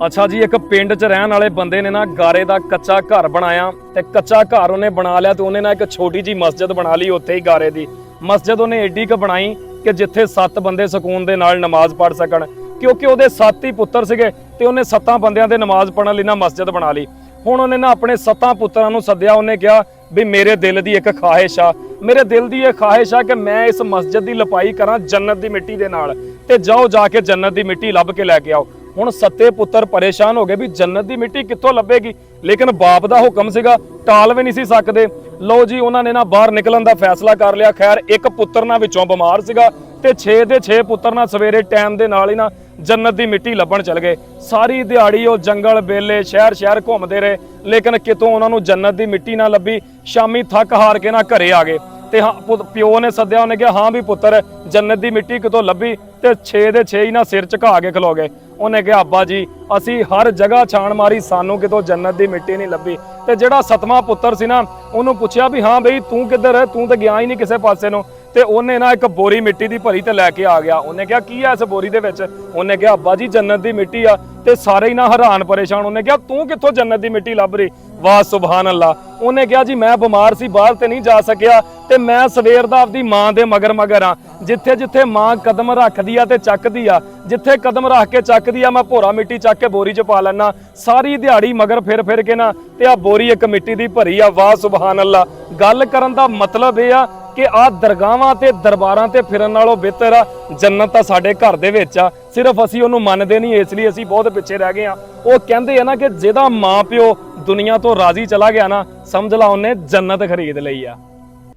ਅੱਛਾ ਜੀ, ਇੱਕ ਪਿੰਡ 'ਚ ਰਹਿਣ ਵਾਲੇ ਬੰਦੇ ਨੇ ਨਾ ਗਾਰੇ ਦਾ ਕੱਚਾ ਘਰ ਬਣਾਇਆ ਤੇ ਕੱਚਾ ਘਰ ਉਹਨੇ ਬਣਾ ਲਿਆ ਤੇ ਉਹਨੇ ਨਾ ਇੱਕ ਛੋਟੀ ਜੀ ਮਸਜਿਦ ਬਣਾ ਲਈ ਉੱਥੇ ਹੀ ਗਾਰੇ ਦੀ ਮਸਜਿਦ ਉਹਨੇ ਏਡੀ ਕ ਬਣਾਈ ਕਿ ਜਿੱਥੇ 7 ਬੰਦੇ ਸਕੂਨ ਦੇ ਨਾਲ ਨਮਾਜ਼ ਪੜ੍ਹ ਸਕਣ, ਕਿਉਂਕਿ ਉਹਦੇ 7 ਹੀ ਪੁੱਤਰ ਸੀਗੇ ਤੇ ਉਹਨੇ 7 ਬੰਦਿਆਂ ਦੇ ਨਮਾਜ਼ ਪੜ੍ਹਨ ਲਈ ਨਾ ਮਸਜਿਦ ਬਣਾ ਲਈ। ਹੁਣ ਉਹਨੇ ਨਾ ਆਪਣੇ 7 ਪੁੱਤਰਾਂ ਨੂੰ ਸੱਦਿਆ, ਉਹਨੇ ਕਿਹਾ ਵੀ ਮੇਰੇ ਦਿਲ ਦੀ ਇੱਕ ਖਾਹਿਸ਼ ਆ, ਮੇਰੇ ਦਿਲ ਦੀ ਇਹ ਖਾਹਿਸ਼ ਆ ਕਿ ਮੈਂ ਇਸ ਮਸਜਿਦ ਦੀ ਲਪਾਈ ਕਰਾਂ ਜੰਨਤ ਦੀ ਮਿੱਟੀ ਦੇ ਨਾਲ, ਤੇ ਜਾਓ ਜਾ ਕੇ ਜੰਨਤ ਦੀ ਮਿੱਟੀ ਲੱਭ ਕੇ ਲੈ ਕੇ ਆਓ। ਹੁਣ 7 ਪੁੱਤਰ ਪਰੇਸ਼ਾਨ ਹੋ ਗਏ ਵੀ ਜੰਨਤ ਦੀ ਮਿੱਟੀ ਕਿੱਥੋਂ ਲੱਭੇਗੀ, ਲੇਕਿਨ ਬਾਪ ਦਾ ਹੁਕਮ ਸੀਗਾ, ਟਾਲ ਵੀ ਨਹੀਂ ਸੀ ਸਕਦੇ। ਲਓ ਜੀ, ਉਹਨਾਂ ਨੇ ਨਾ ਬਾਹਰ ਨਿਕਲਣ ਦਾ ਫੈਸਲਾ ਕਰ ਲਿਆ। ਖੈਰ ਇੱਕ ਪੁੱਤਰ ਨਾ ਵਿੱਚੋਂ ਬਿਮਾਰ ਸੀਗਾ ਤੇ 6 ਦੇ 6 ਪੁੱਤਰ ਨਾ ਸਵੇਰੇ ਟਾਈਮ ਦੇ ਨਾਲ ਹੀ ਨਾ ਜੰਨਤ ਦੀ ਮਿੱਟੀ ਲੱਭਣ ਚਲ ਗਏ। ਸਾਰੀ ਦਿਹਾੜੀ ਉਹ ਜੰਗਲ ਬੇਲੇ ਸ਼ਹਿਰ ਸ਼ਹਿਰ ਘੁੰਮਦੇ ਰਹੇ, ਲੇਕਿਨ ਕਿਤੋਂ ਉਹਨਾਂ ਨੂੰ ਜੰਨਤ ਦੀ ਮਿੱਟੀ ਨਾ ਲੱਭੀ। ਸ਼ਾਮੀ ਥੱਕ ਹਾਰ ਕੇ ਨਾ ਘਰੇ ਆ ਗਏ ਤੇ ਪਿਓ ਨੇ ਸੱਦਿਆ, ਉਹਨੇ ਕਿਹਾ ਹਾਂ ਵੀ ਪੁੱਤਰ ਜੰਨਤ ਦੀ ਮਿੱਟੀ ਕਿਤੋਂ ਲੱਭੀ, ਤੇ 6 ਦੇ 6 ਹੀ ਨਾ ਸਿਰ ਝੁਕਾ ਕੇ ਖਲੋ ਗਏ। ਉਹਨੇ ਕਿਹਾ ਅੱਬਾ ਜੀ ਅਸੀਂ ਹਰ ਜਗ੍ਹਾ ਛਾਣ ਮਾਰੀ, ਸਾਨੂੰ ਕਿਤੋਂ ਜੰਨਤ ਦੀ ਮਿੱਟੀ ਨਹੀਂ ਲੱਭੀ। ਤੇ ਜਿਹੜਾ 7ਵਾਂ ਪੁੱਤਰ ਸੀ ਨਾ, ਉਹਨੂੰ ਪੁੱਛਿਆ ਵੀ ਹਾਂ ਬਈ ਤੂੰ ਕਿੱਧਰ ਹੈ, ਤੂੰ ਤਾਂ ਗਿਆ ਹੀ ਨਹੀਂ ਕਿਸੇ ਪਾਸੇ ਨੂੰ। ਤੇ ਉਹਨੇ ਨਾ ਇੱਕ ਬੋਰੀ ਮਿੱਟੀ ਦੀ ਭਰੀ ਤੇ ਲੈ ਕੇ ਆ ਗਿਆ। ਉਹਨੇ ਕਿਹਾ ਕੀ ਹੈ ਇਸ ਬੋਰੀ ਦੇ ਵਿੱਚ? ਉਹਨੇ ਕਿਹਾ ਅੱਬਾ ਜੀ ਜੰਨਤ ਦੀ ਮਿੱਟੀ ਆ। ਤੇ ਸਾਰੇ ਹੀ ਨਾ ਹੈਰਾਨ ਪਰੇਸ਼ਾਨ। ਉਹਨੇ ਕਿਹਾ ਤੂੰ ਕਿੱਥੋਂ ਜੰਨਤ ਦੀ ਮਿੱਟੀ ਲੱਭ ਰਹੀ? ਵਾਹ ਸੁਭਾਨ ਅੱਲਾ। ਉਹਨੇ ਕਿਹਾ ਜੀ ਮੈਂ ਬਿਮਾਰ ਸੀ, ਬਾਹਰ ਤੇ ਨਹੀਂ ਜਾ ਸਕਿਆ, ਤੇ ਮੈਂ ਸਵੇਰ ਦਾ ਆਪਦੀ ਮਾਂ ਦੇ ਮਗਰ ਆ। ਜਿੱਥੇ ਜਿੱਥੇ ਮਾਂ ਕਦਮ ਰੱਖਦੀ ਆ ਤੇ ਚੱਕਦੀ ਆ, ਜਿੱਥੇ ਕਦਮ ਰੱਖ ਕੇ ਚੱਕਦੀ ਆ, ਮੈਂ ਭੋਰਾ ਮਿੱਟੀ ਚੱਕ ਕੇ ਬੋਰੀ 'ਚ ਪਾ ਲੈਣਾ। ਸਾਰੀ ਦਿਹਾੜੀ ਮਗਰ ਫਿਰ ਕੇ ਨਾ ਤੇ ਆ ਬੋਰੀ ਇੱਕ ਮਿੱਟੀ ਦੀ ਭਰੀ ਆ। ਵਾਹ ਸੁਭਾਨ ਅੱਲਾ। ਗੱਲ ਕਰਨ ਦਾ ਮਤਲਬ ਇਹ ਆ ਕਿ ਆਹ ਦਰਗਾਹਾਂ ਤੇ ਦਰਬਾਰਾਂ ਤੇ ਫਿਰਨ ਨਾਲੋਂ ਬਿਹਤਰ ਆ ਜੰਨਤ ਤਾਂ ਸਾਡੇ ਘਰ ਦੇ ਵਿੱਚ ਆ। ਸਿਰਫ ਅਸੀਂ ਉਹਨੂੰ ਮੰਨਦੇ ਨਹੀਂ, ਇਸ ਲਈ ਅਸੀਂ ਬਹੁਤ ਪਿੱਛੇ ਰਹਿ ਗਏ ਆ। ਉਹ ਕਹਿੰਦੇ ਆ ਨਾ ਕਿ ਜਿਹਦਾ ਮਾਂ ਪਿਓ ਦੁਨੀਆ ਤੋਂ ਰਾਜ਼ੀ ਚਲਾ ਗਿਆ ਨਾ, ਸਮਝ ਲਾ ਉਹਨੇ ਜੰਨਤ ਖਰੀਦ ਲਈ ਆ।